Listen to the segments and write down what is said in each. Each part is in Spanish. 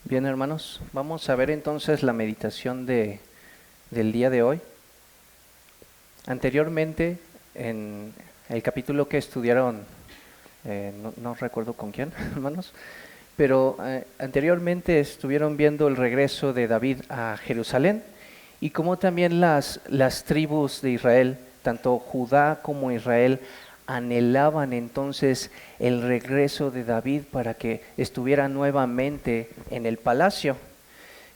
Bien, hermanos, vamos a ver entonces la meditación del día de hoy. Anteriormente, en el capítulo que estudiaron, no recuerdo con quién, hermanos, pero anteriormente estuvieron viendo el regreso de David a Jerusalén y cómo también las tribus de Israel, tanto Judá como Israel, anhelaban entonces el regreso de David para que estuviera nuevamente en el palacio.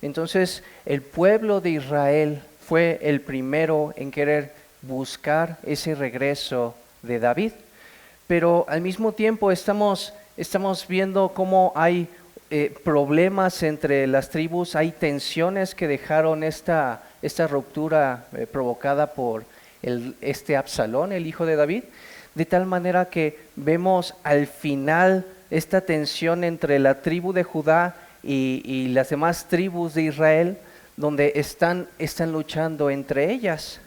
Entonces, el pueblo de Israel fue el primero en querer buscar ese regreso de David, pero al mismo tiempo estamos viendo cómo hay problemas entre las tribus, hay tensiones que dejaron esta ruptura provocada por este Absalón, el hijo de David, de tal manera que vemos al final esta tensión entre la tribu de Judá y las demás tribus de Israel, donde están luchando entre ellas,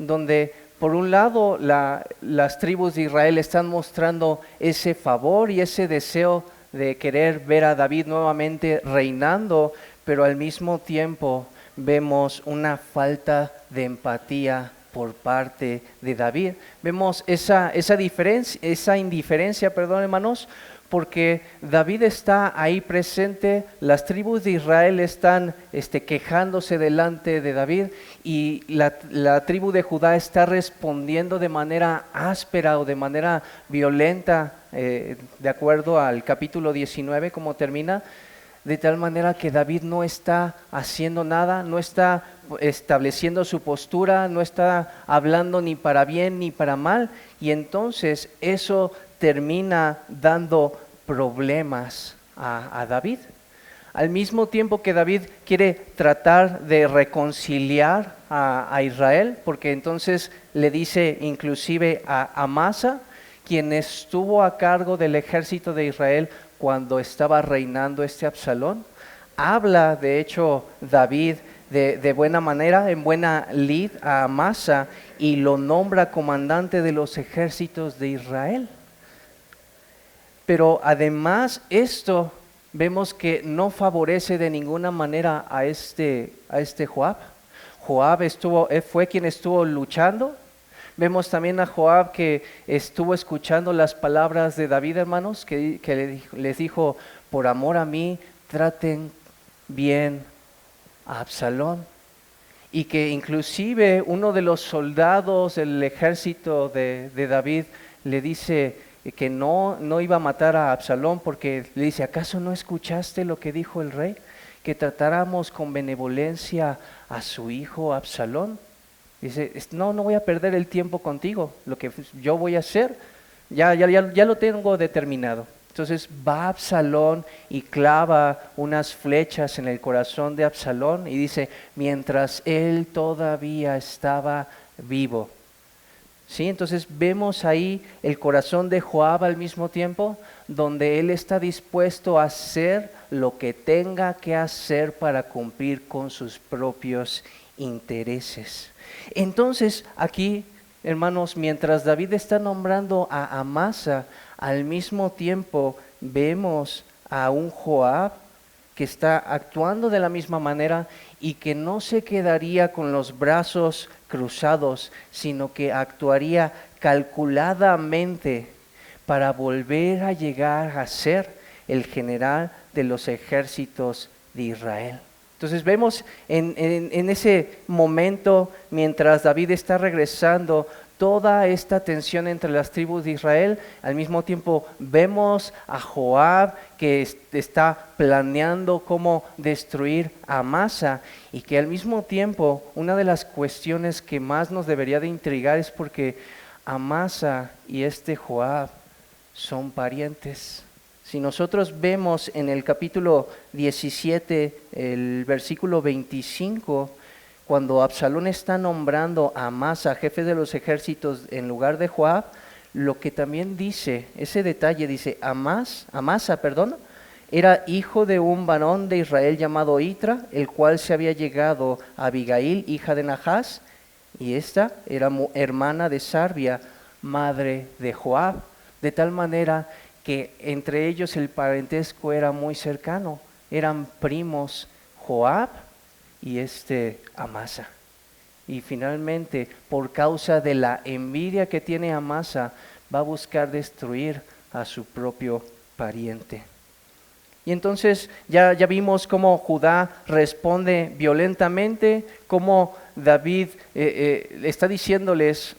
donde por un lado las tribus de Israel están mostrando ese favor y ese deseo de querer ver a David nuevamente reinando, pero al mismo tiempo vemos una falta de empatía por parte de David. Vemos esa indiferencia, perdón, hermanos, porque David está ahí presente, las tribus de Israel están quejándose delante de David y la tribu de Judá está respondiendo de manera áspera o de manera violenta, de acuerdo al capítulo 19, como termina, de tal manera que David no está haciendo nada, no está estableciendo su postura, no está hablando ni para bien ni para mal, y entonces eso termina dando problemas a David. Al mismo tiempo que David quiere tratar de reconciliar a Israel, porque entonces le dice inclusive a Amasa, quien estuvo a cargo del ejército de Israel cuando estaba reinando Absalón, habla de hecho David de buena manera, en buena lid a Amasa y lo nombra comandante de los ejércitos de Israel. Pero además esto vemos que no favorece de ninguna manera a Joab. Joab fue quien estuvo luchando. Vemos también a Joab que estuvo escuchando las palabras de David, hermanos, que les dijo, por amor a mí, traten bien a Absalón. Y que inclusive uno de los soldados del ejército de David le dice que no iba a matar a Absalón, porque le dice, ¿acaso no escuchaste lo que dijo el rey? Que tratáramos con benevolencia a su hijo Absalón. Dice, no voy a perder el tiempo contigo, lo que yo voy a hacer, ya lo tengo determinado. Entonces va Absalón y clava unas flechas en el corazón de Absalón y dice, mientras él todavía estaba vivo. ¿Sí? Entonces vemos ahí el corazón de Joab al mismo tiempo, donde él está dispuesto a hacer lo que tenga que hacer para cumplir con sus propios intereses. Entonces aquí, hermanos, mientras David está nombrando a Amasa, al mismo tiempo vemos a un Joab que está actuando de la misma manera y que no se quedaría con los brazos cruzados, sino que actuaría calculadamente para volver a llegar a ser el general de los ejércitos de Israel. Entonces vemos en ese momento, mientras David está regresando, toda esta tensión entre las tribus de Israel. Al mismo tiempo vemos a Joab que está planeando cómo destruir a Amasa, y que al mismo tiempo una de las cuestiones que más nos debería de intrigar es porque Amasa y Joab son parientes. Si nosotros vemos en el capítulo 17, el versículo 25, cuando Absalón está nombrando a Amasa, jefe de los ejércitos, en lugar de Joab, lo que también dice, ese detalle dice, Amasa, era hijo de un varón de Israel llamado Itra, el cual se había llegado a Abigail, hija de Nachas, y esta era hermana de Sarbia, madre de Joab, de tal manera que entre ellos el parentesco era muy cercano. eran primos Joab y Amasa. Y finalmente, por causa de la envidia que tiene Amasa, va a buscar destruir a su propio pariente. Y entonces ya vimos cómo Judá responde violentamente, cómo David está diciéndoles,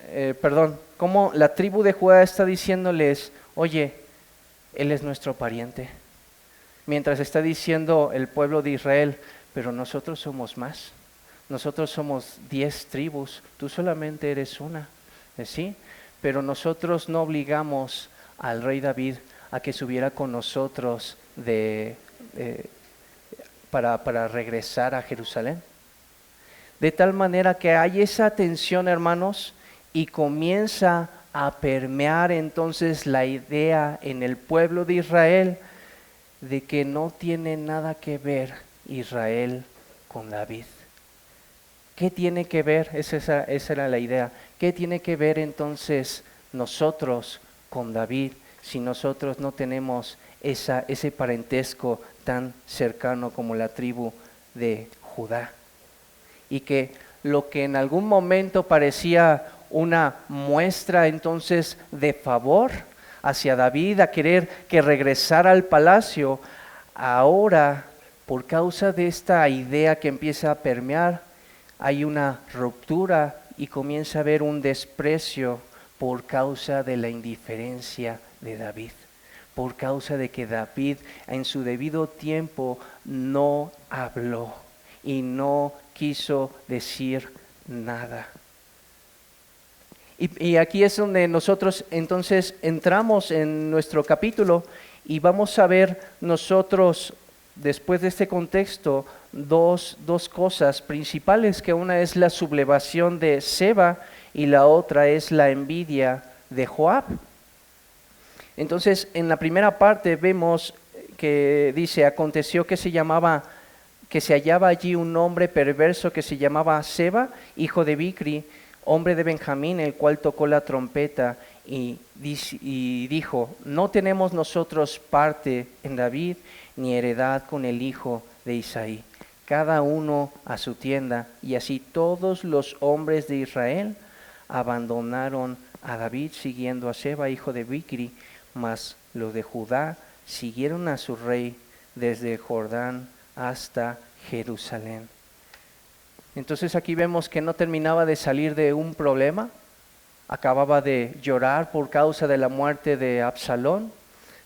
cómo la tribu de Judá está diciéndoles, oye, él es nuestro pariente. Mientras está diciendo el pueblo de Israel, pero nosotros somos más. Nosotros somos 10 tribus, tú solamente eres una, ¿sí? Pero nosotros no obligamos al rey David a que subiera con nosotros para regresar a Jerusalén. De tal manera que hay esa tensión, hermanos, y comienza a permear entonces la idea en el pueblo de Israel de que no tiene nada que ver Israel con David. ¿Qué tiene que ver? Esa era la idea. ¿Qué tiene que ver entonces nosotros con David si nosotros no tenemos ese parentesco tan cercano como la tribu de Judá? Y que lo que en algún momento parecía una muestra entonces de favor hacia David, a querer que regresara al palacio, ahora por causa de esta idea que empieza a permear, hay una ruptura y comienza a haber un desprecio por causa de la indiferencia de David, por causa de que David en su debido tiempo no habló y no quiso decir nada. Y aquí es donde nosotros entonces entramos en nuestro capítulo y vamos a ver nosotros, después de este contexto, dos cosas principales, que una es la sublevación de Seba y la otra es la envidia de Joab. Entonces, en la primera parte vemos que dice, aconteció que se hallaba allí un hombre perverso que se llamaba Seba, hijo de Bicri, hombre de Benjamín, el cual tocó la trompeta y dijo, no tenemos nosotros parte en David, ni heredad con el hijo de Isaí, cada uno a su tienda. Y así todos los hombres de Israel abandonaron a David siguiendo a Seba, hijo de Bicri, mas los de Judá siguieron a su rey desde Jordán hasta Jerusalén. Entonces aquí vemos que no terminaba de salir de un problema, acababa de llorar por causa de la muerte de Absalón,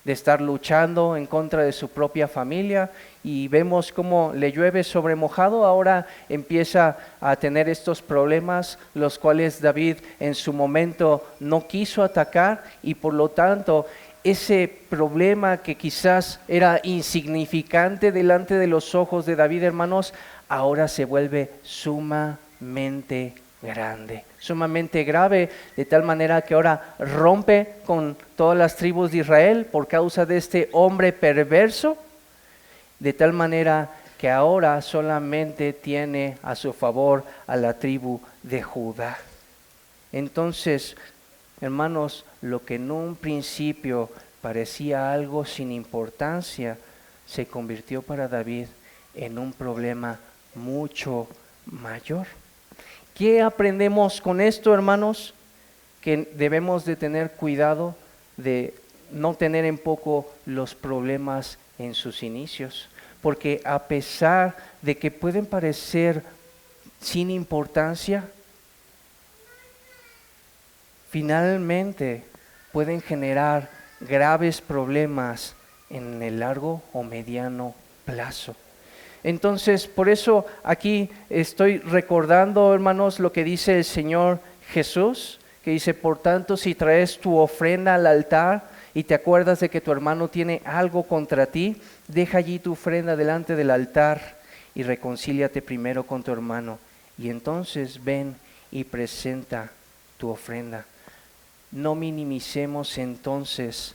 de estar luchando en contra de su propia familia, y vemos cómo le llueve sobre mojado. Ahora empieza a tener estos problemas, los cuales David en su momento no quiso atacar, y por lo tanto ese problema que quizás era insignificante delante de los ojos de David, hermanos, ahora se vuelve sumamente grande, sumamente grave, de tal manera que ahora rompe con todas las tribus de Israel por causa de este hombre perverso, de tal manera que ahora solamente tiene a su favor a la tribu de Judá. Entonces, hermanos, lo que en un principio parecía algo sin importancia, se convirtió para David en un problema mucho mayor. ¿Qué aprendemos con esto, hermanos? Que debemos de tener cuidado de no tener en poco los problemas en sus inicios, porque a pesar de que pueden parecer sin importancia, finalmente pueden generar graves problemas en el largo o mediano plazo. Entonces, por eso aquí estoy recordando, hermanos, lo que dice el Señor Jesús, que dice, por tanto, si traes tu ofrenda al altar y te acuerdas de que tu hermano tiene algo contra ti, deja allí tu ofrenda delante del altar y reconcíliate primero con tu hermano, y entonces ven y presenta tu ofrenda. No minimicemos entonces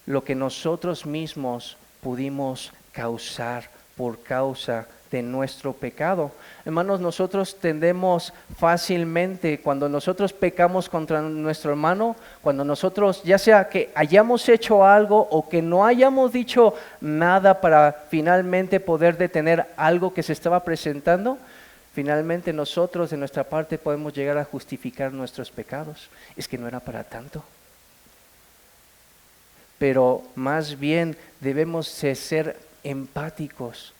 lo que nosotros mismos pudimos causar por causa de nuestro pecado. Hermanos, nosotros tendemos fácilmente, cuando nosotros pecamos contra nuestro hermano, cuando nosotros, ya sea que hayamos hecho algo o que no hayamos dicho nada para finalmente poder detener algo que se estaba presentando, finalmente nosotros de nuestra parte podemos llegar a justificar nuestros pecados. Es que no era para tanto. Pero más bien debemos ser empáticos.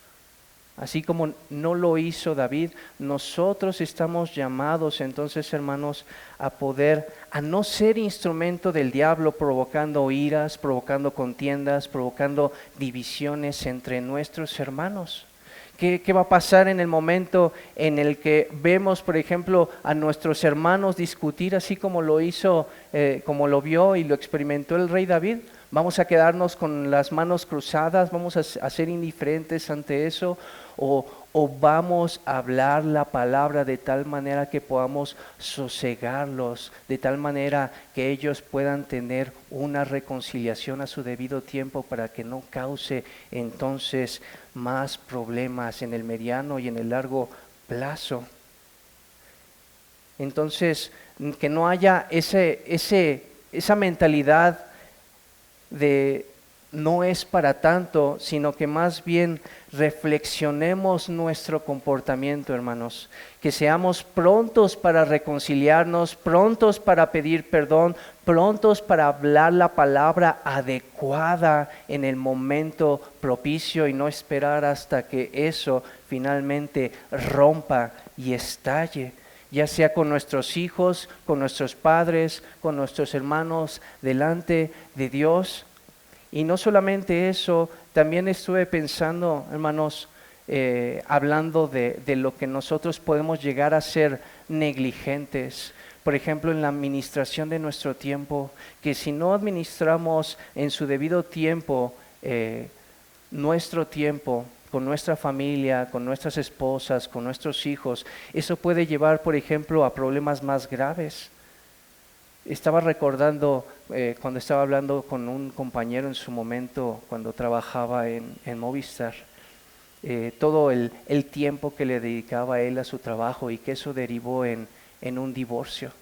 Así como no lo hizo David, nosotros estamos llamados entonces, hermanos, a no ser instrumento del diablo provocando iras, provocando contiendas, provocando divisiones entre nuestros hermanos. ¿Qué va a pasar en el momento en el que vemos, por ejemplo, a nuestros hermanos discutir así como lo hizo, como lo vio y lo experimentó el rey David? ¿Vamos a quedarnos con las manos cruzadas? ¿Vamos a ser indiferentes ante eso? ¿O vamos a hablar la palabra de tal manera que podamos sosegarlos, de tal manera que ellos puedan tener una reconciliación a su debido tiempo para que no cause entonces más problemas en el mediano y en el largo plazo? Entonces, que no haya esa mentalidad de no es para tanto, sino que más bien reflexionemos nuestro comportamiento, hermanos, que seamos prontos para reconciliarnos, prontos para pedir perdón, prontos para hablar la palabra adecuada en el momento propicio y no esperar hasta que eso finalmente rompa y estalle, ya sea con nuestros hijos, con nuestros padres, con nuestros hermanos, delante de Dios. Y no solamente eso, también estuve pensando, hermanos, hablando de lo que nosotros podemos llegar a ser negligentes. Por ejemplo, en la administración de nuestro tiempo, que si no administramos en su debido tiempo nuestro tiempo, con nuestra familia, con nuestras esposas, con nuestros hijos, eso puede llevar, por ejemplo, a problemas más graves. Estaba recordando cuando estaba hablando con un compañero en su momento, cuando trabajaba en Movistar, todo el tiempo que le dedicaba él a su trabajo y que eso derivó en un divorcio.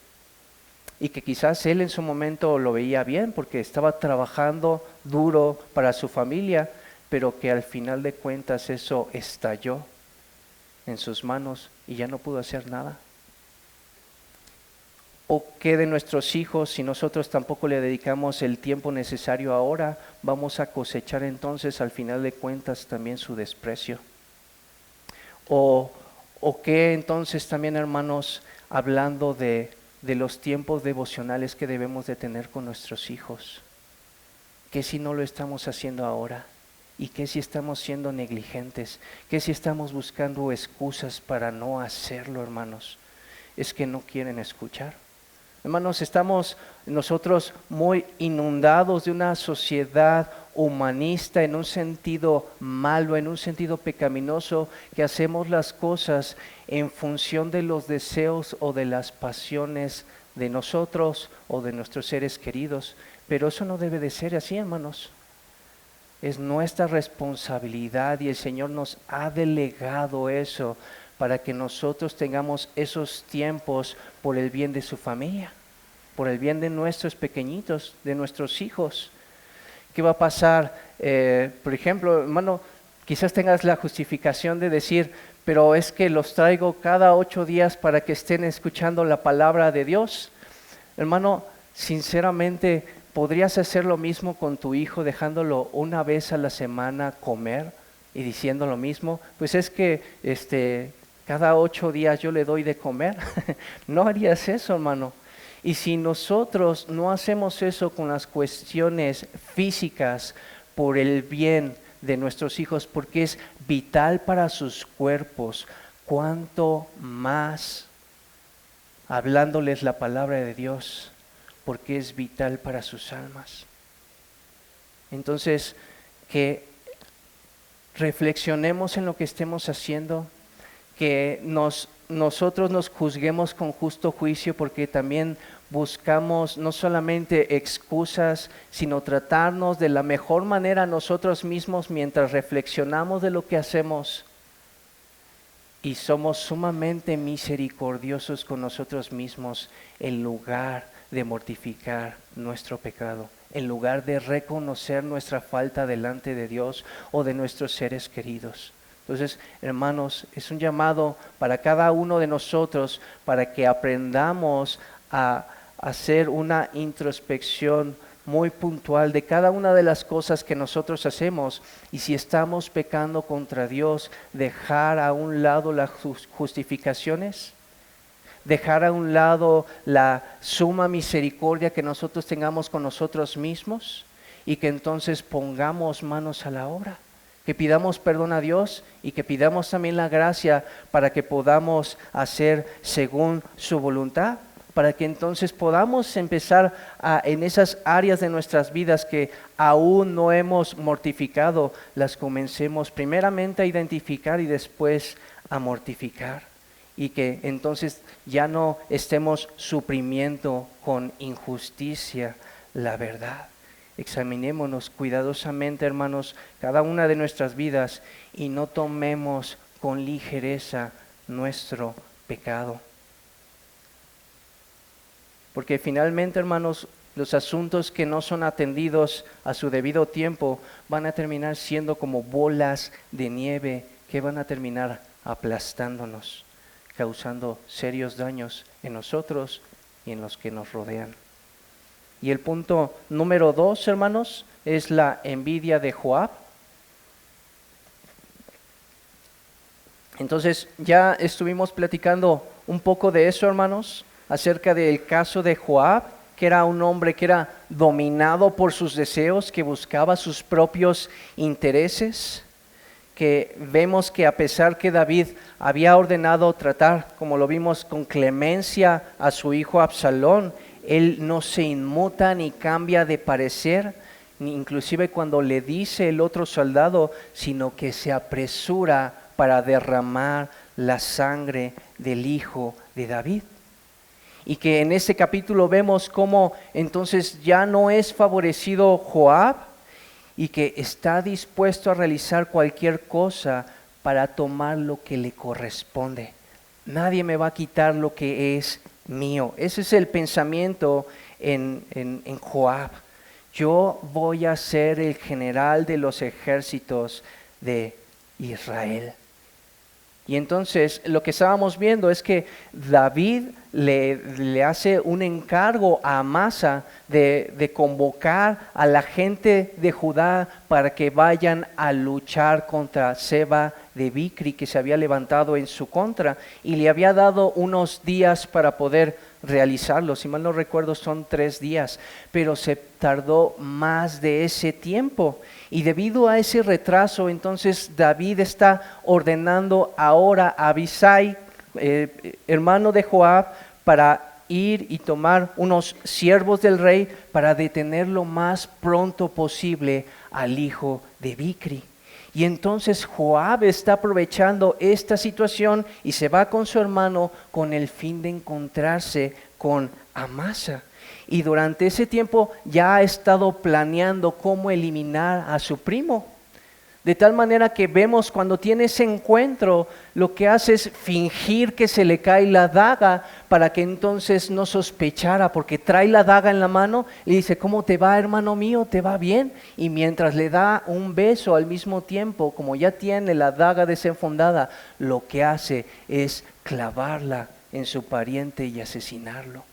Y que quizás él en su momento lo veía bien porque estaba trabajando duro para su familia, pero que al final de cuentas eso estalló en sus manos y ya no pudo hacer nada. ¿O qué de nuestros hijos si nosotros tampoco le dedicamos el tiempo necesario ahora? Vamos a cosechar entonces al final de cuentas también su desprecio. ¿O qué entonces también, hermanos, hablando de los tiempos devocionales que debemos de tener con nuestros hijos? ¿Qué si no lo estamos haciendo ahora? ¿Y qué si estamos siendo negligentes? ¿Qué si estamos buscando excusas para no hacerlo, hermanos? Es que no quieren escuchar. Hermanos, estamos nosotros muy inundados de una sociedad humanista en un sentido malo, en un sentido pecaminoso, que hacemos las cosas en función de los deseos o de las pasiones de nosotros o de nuestros seres queridos. Pero eso no debe de ser así, hermanos. Es nuestra responsabilidad y el Señor nos ha delegado eso para que nosotros tengamos esos tiempos por el bien de su familia, por el bien de nuestros pequeñitos, de nuestros hijos. ¿Qué va a pasar? Por ejemplo, hermano, quizás tengas la justificación de decir, pero es que los traigo cada 8 días para que estén escuchando la palabra de Dios. Hermano, sinceramente, ¿podrías hacer lo mismo con tu hijo dejándolo una vez a la semana comer y diciendo lo mismo? Pues es que cada 8 días yo le doy de comer. No harías eso, hermano. Y si nosotros no hacemos eso con las cuestiones físicas por el bien de nuestros hijos, porque es vital para sus cuerpos, cuánto más hablándoles la palabra de Dios, porque es vital para sus almas. Entonces, que reflexionemos en lo que estemos haciendo, que nosotros nos juzguemos con justo juicio, porque también buscamos no solamente excusas, sino tratarnos de la mejor manera nosotros mismos mientras reflexionamos de lo que hacemos. Y somos sumamente misericordiosos con nosotros mismos en lugar de mortificar nuestro pecado, en lugar de reconocer nuestra falta delante de Dios o de nuestros seres queridos. Entonces, hermanos, es un llamado para cada uno de nosotros para que aprendamos a hacer una introspección muy puntual de cada una de las cosas que nosotros hacemos, y si estamos pecando contra Dios, dejar a un lado las justificaciones, dejar a un lado la suma misericordia que nosotros tengamos con nosotros mismos, y que entonces pongamos manos a la obra, que pidamos perdón a Dios y que pidamos también la gracia para que podamos hacer según su voluntad, para que entonces podamos empezar en esas áreas de nuestras vidas que aún no hemos mortificado, las comencemos primeramente a identificar y después a mortificar, y que entonces ya no estemos suprimiendo con injusticia la verdad. Examinémonos cuidadosamente, hermanos, cada una de nuestras vidas, y no tomemos con ligereza nuestro pecado. Porque finalmente, hermanos, los asuntos que no son atendidos a su debido tiempo van a terminar siendo como bolas de nieve que van a terminar aplastándonos, causando serios daños en nosotros y en los que nos rodean. Y el punto número 2, hermanos, es la envidia de Joab. Entonces, ya estuvimos platicando un poco de eso, hermanos, acerca del caso de Joab, que era un hombre que era dominado por sus deseos, que buscaba sus propios intereses, que vemos que a pesar que David había ordenado tratar, como lo vimos, con clemencia a su hijo Absalón, él no se inmuta ni cambia de parecer, ni inclusive cuando le dice el otro soldado, sino que se apresura para derramar la sangre del hijo de David. Y que en este capítulo vemos cómo entonces ya no es favorecido Joab, y que está dispuesto a realizar cualquier cosa para tomar lo que le corresponde. Nadie me va a quitar lo que es mío. Ese es el pensamiento en Joab. Yo voy a ser el general de los ejércitos de Israel. Y entonces lo que estábamos viendo es que David le hace un encargo a Amasa de convocar a la gente de Judá para que vayan a luchar contra Seba de Bicri, que se había levantado en su contra, y le había dado unos días para poder realizarlo. Si mal no recuerdo, son 3 días, pero se tardó más de ese tiempo. Y debido a ese retraso, entonces David está ordenando ahora a Abisai, hermano de Joab, para ir y tomar unos siervos del rey para detener lo más pronto posible al hijo de Bicri. Y entonces Joab está aprovechando esta situación y se va con su hermano con el fin de encontrarse con Amasa. Y durante ese tiempo ya ha estado planeando cómo eliminar a su primo. De tal manera que vemos cuando tiene ese encuentro, lo que hace es fingir que se le cae la daga para que entonces no sospechara, porque trae la daga en la mano y dice, ¿cómo te va, hermano mío? ¿Te va bien? Y mientras le da un beso al mismo tiempo, como ya tiene la daga desenfundada, lo que hace es clavarla en su pariente y asesinarlo.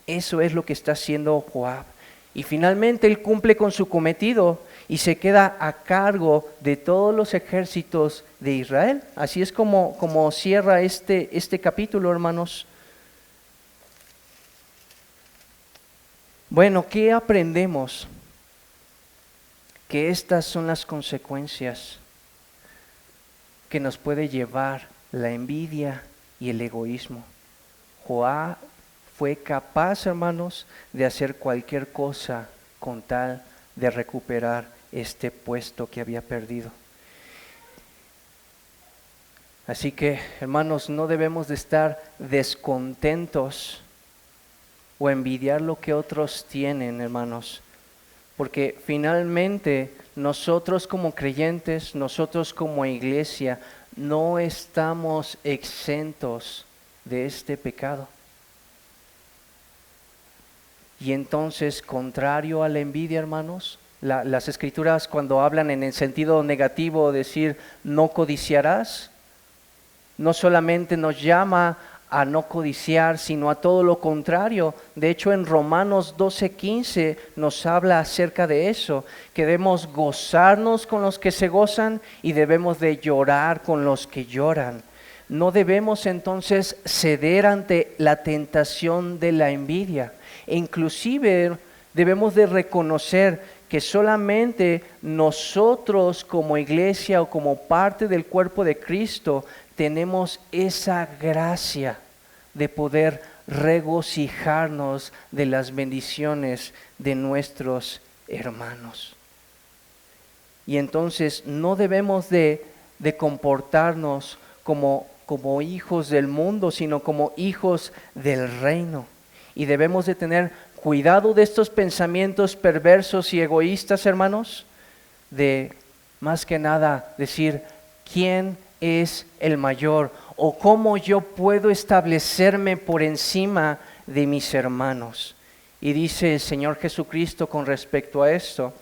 Eso es lo que está haciendo Joab. Y finalmente él cumple con su cometido y se queda a cargo de todos los ejércitos de Israel. Así es como cierra este capítulo, hermanos. Bueno, ¿qué aprendemos? Que estas son las consecuencias que nos puede llevar la envidia y el egoísmo. Joab fue capaz, hermanos, de hacer cualquier cosa con tal de recuperar este puesto que había perdido. Así que, hermanos, no debemos de estar descontentos o envidiar lo que otros tienen, hermanos. Porque finalmente nosotros como creyentes, nosotros como iglesia, no estamos exentos de este pecado. Y entonces, contrario a la envidia, hermanos, las escrituras cuando hablan en el sentido negativo, decir no codiciarás, no solamente nos llama a no codiciar, sino a todo lo contrario. De hecho, en Romanos 12:15 nos habla acerca de eso, que debemos gozarnos con los que se gozan y debemos de llorar con los que lloran. No debemos entonces ceder ante la tentación de la envidia. E inclusive debemos de reconocer que solamente nosotros como iglesia o como parte del cuerpo de Cristo tenemos esa gracia de poder regocijarnos de las bendiciones de nuestros hermanos. Y entonces no debemos de comportarnos como hijos del mundo, sino como hijos del reino. Y debemos de tener cuidado de estos pensamientos perversos y egoístas, hermanos, de más que nada decir, ¿quién es el mayor? O cómo yo puedo establecerme por encima de mis hermanos. Y dice el Señor Jesucristo con respecto a esto,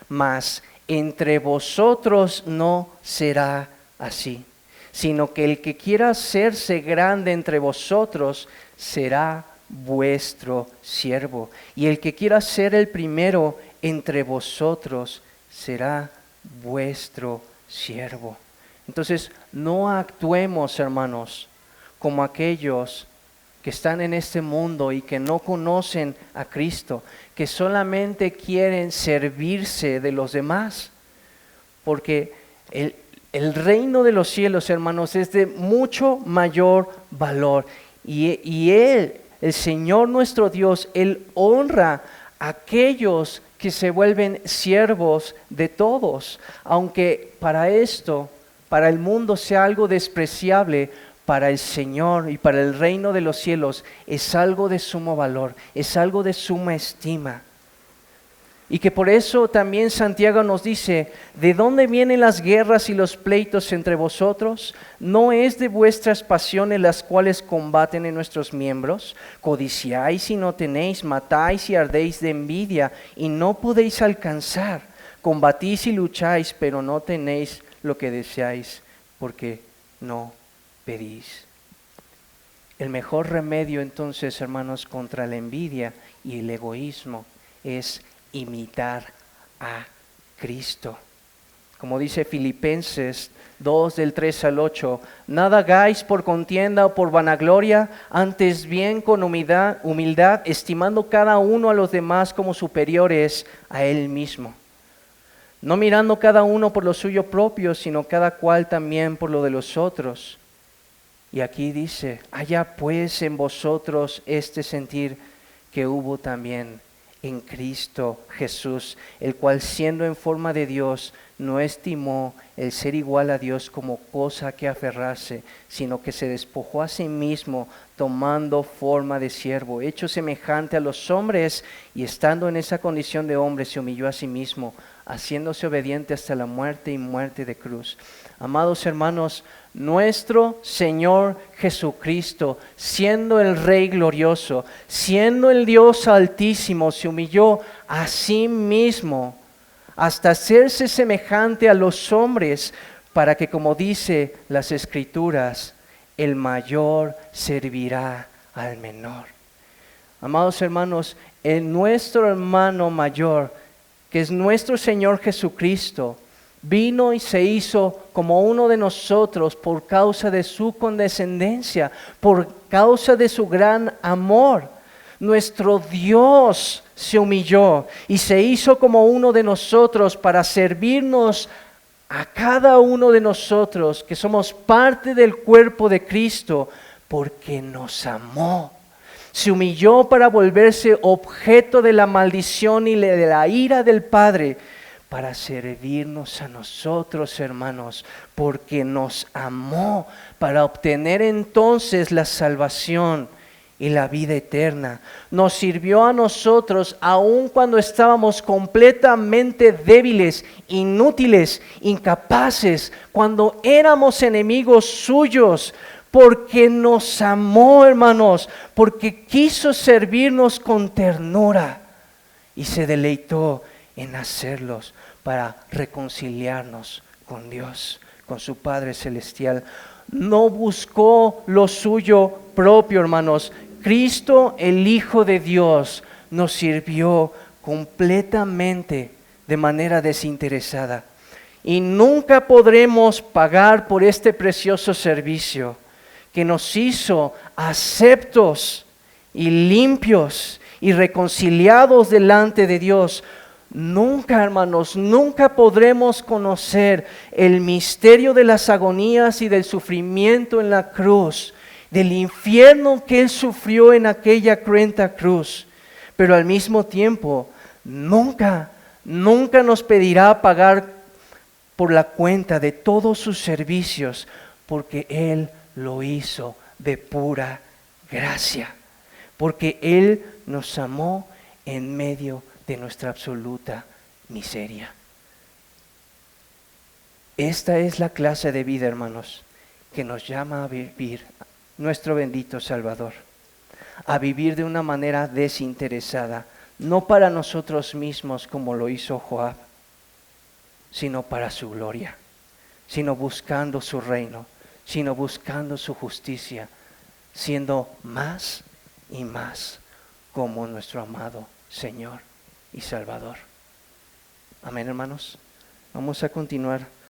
mas entre vosotros no será así, sino que el que quiera hacerse grande entre vosotros será vuestro siervo, y el que quiera ser el primero entre vosotros será vuestro siervo. Entonces, no actuemos, hermanos, como aquellos que están en este mundo y que no conocen a Cristo, que solamente quieren servirse de los demás, porque el reino de los cielos, hermanos, es de mucho mayor valor, y Él, el Señor nuestro Dios, Él honra a aquellos que se vuelven siervos de todos, aunque para el mundo sea algo despreciable, para el Señor y para el reino de los cielos es algo de sumo valor, es algo de suma estima. Y que por eso también Santiago nos dice, ¿de dónde vienen las guerras y los pleitos entre vosotros? ¿No es de vuestras pasiones las cuales combaten en nuestros miembros? Codiciáis y no tenéis, matáis y ardéis de envidia y no podéis alcanzar. Combatís y lucháis, pero no tenéis lo que deseáis, porque no pedís. El mejor remedio entonces, hermanos, contra la envidia y el egoísmo es imitar a Cristo. Como dice Filipenses 2 del 3 al 8, nada hagáis por contienda o por vanagloria, antes bien con humildad, estimando cada uno a los demás como superiores a él mismo. No mirando cada uno por lo suyo propio, sino cada cual también por lo de los otros. Y aquí dice, haya pues en vosotros este sentir que hubo también en Cristo Jesús, el cual siendo en forma de Dios, no estimó el ser igual a Dios como cosa que aferrarse, sino que se despojó a sí mismo, tomando forma de siervo, hecho semejante a los hombres, y estando en esa condición de hombre, se humilló a sí mismo, haciéndose obediente hasta la muerte y muerte de cruz. Amados hermanos, nuestro Señor Jesucristo, siendo el Rey glorioso, siendo el Dios altísimo, se humilló a sí mismo hasta hacerse semejante a los hombres, para que, como dice las Escrituras, el mayor servirá al menor. Amados hermanos, nuestro hermano mayor, que es nuestro Señor Jesucristo, vino y se hizo como uno de nosotros por causa de su condescendencia, por causa de su gran amor. Nuestro Dios se humilló y se hizo como uno de nosotros para servirnos a cada uno de nosotros que somos parte del cuerpo de Cristo, porque nos amó. Se humilló para volverse objeto de la maldición y de la ira del Padre, para servirnos a nosotros, hermanos, porque nos amó, para obtener entonces la salvación y la vida eterna. Nos sirvió a nosotros aun cuando estábamos completamente débiles, inútiles, incapaces, cuando éramos enemigos suyos, porque nos amó, hermanos, porque quiso servirnos con ternura y se deleitó en hacerlos para reconciliarnos con Dios, con su Padre Celestial. No buscó lo suyo propio, hermanos. Cristo, el Hijo de Dios, nos sirvió completamente de manera desinteresada. Y nunca podremos pagar por este precioso servicio que nos hizo aceptos y limpios y reconciliados delante de Dios. Nunca, hermanos, nunca podremos conocer el misterio de las agonías y del sufrimiento en la cruz, del infierno que Él sufrió en aquella cruenta cruz. Pero al mismo tiempo, nunca nos pedirá pagar por la cuenta de todos sus servicios, porque Él lo hizo de pura gracia, porque Él nos amó en medio de nuestra absoluta miseria. Esta es la clase de vida, hermanos, que nos llama a vivir nuestro bendito Salvador, a vivir de una manera desinteresada, no para nosotros mismos como lo hizo Joab, sino para su gloria, sino buscando su reino, sino buscando su justicia, siendo más y más como nuestro amado Señor y Salvador. Amén, hermanos. Vamos a continuar